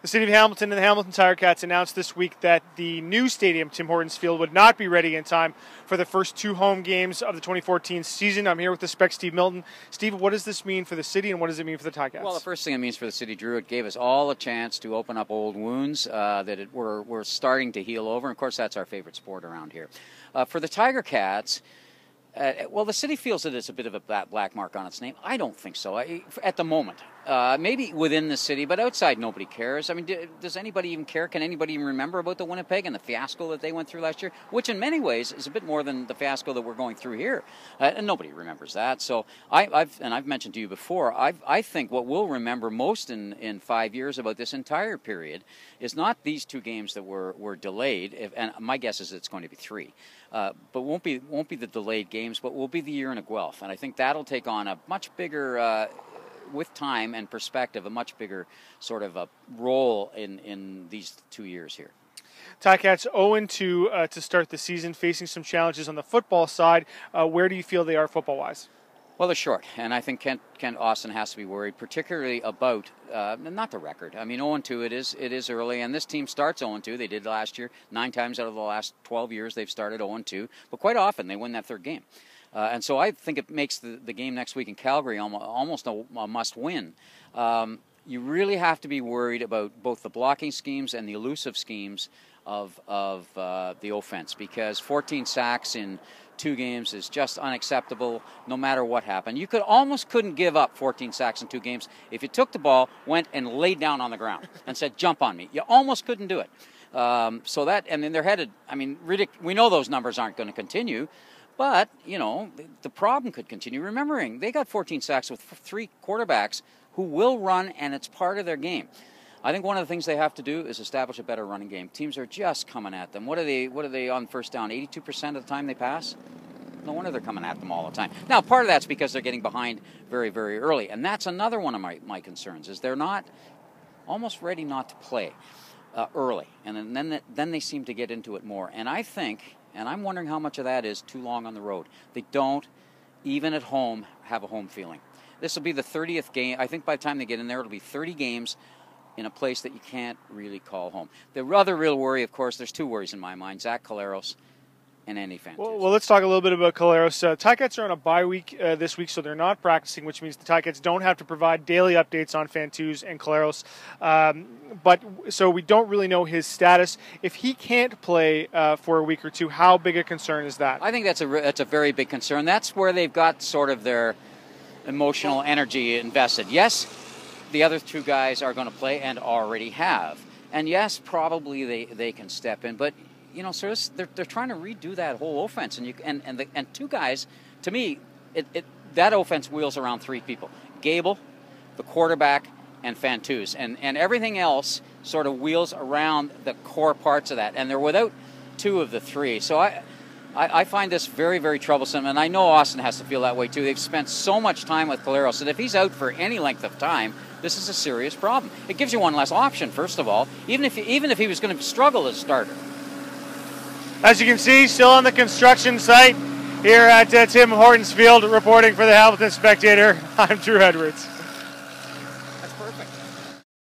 The City of Hamilton and the Hamilton Tiger Cats announced this week that the new stadium, Tim Hortons Field, would not be ready in time for the first two home games of the 2014 season. I'm here with the Spec Steve Milton. Steve, what does this mean for the city and what does it mean for the Tiger Cats? Well, the first thing it means for the city, Drew, it gave us all a chance to open up old wounds that we're starting to heal over. And of course, that's our favorite sport around here. For the Tiger Cats, well, the city feels that it's a bit of a black mark on its name. I don't think so at the moment. Maybe within the city, but outside nobody cares. I mean, does anybody even care? Can anybody even remember about the Winnipeg and the fiasco that they went through last year? Which in many ways is a bit more than the fiasco that we're going through here. And nobody remembers that. So I've mentioned to you before, I think what we'll remember most in 5 years about this entire period is not these two games that were delayed, and my guess is it's going to be 3. But won't be the delayed games, but will be the year in a Guelph. And I think that'll take on a much bigger, with time and perspective, a much bigger sort of a role in these 2 years here. Ticats 0-2 to start the season, facing some challenges on the football side. Where do you feel they are football-wise? Well, they're short, and I think Kent Austin has to be worried, particularly about not the record. I mean, 0-2 it is early, and this team starts 0-2. They did last year. 9 times out of the last 12 years they've started 0-2, but quite often they win that third game. And so I think it makes the game next week in Calgary almost a must-win. You really have to be worried about both the blocking schemes and the elusive schemes of the offense, because 14 sacks in 2 games is just unacceptable no matter what happened. You couldn't give up 14 sacks in 2 games if you took the ball, went and laid down on the ground and said, "Jump on me." You almost couldn't do it. So that, and then they're headed, I mean, we know those numbers aren't going to continue, but, you know, the problem could continue. Remembering, they got 14 sacks with 3 quarterbacks who will run, and it's part of their game. I think one of the things they have to do is establish a better running game. Teams are just coming at them. What are they on first down? 82% of the time they pass? No wonder they're coming at them all the time. Now, part of that's because they're getting behind very, very early, and that's another one of my concerns, is they're not almost ready not to play early, and then they seem to get into it more. And I think, and I'm wondering how much of that is too long on the road. They don't, even at home, have a home feeling. This will be the 30th game. I think by the time they get in there, it'll be 30 games in a place that you can't really call home. The other real worry, of course, there's 2 worries in my mind: Zach Collaros and Andy Fantuz. Well, let's talk a little bit about Collaros. Ticats are on a bye week this week, so they're not practicing, which means the Ticats don't have to provide daily updates on Fantuz and Collaros. So we don't really know his status. If he can't play for a week or 2, how big a concern is that? I think that's a very big concern. That's where they've got sort of their emotional energy invested. Yes, the other 2 guys are going to play and already have. And yes, probably they can step in, but you know, so they're trying to redo that whole offense, and 2 guys, to me, that offense wheels around 3 people: Gable, the quarterback, and Fantuz, and everything else sort of wheels around the core parts of that, and they're without 2 of the 3. So I find this very, very troublesome, and I know Austin has to feel that way too. They've spent so much time with Collaros, and if he's out for any length of time, this is a serious problem. It gives you one less option, first of all, even if he was going to struggle as starter. As you can see, still on the construction site here at Tim Hortons Field, reporting for the Hamilton Spectator. I'm Drew Edwards.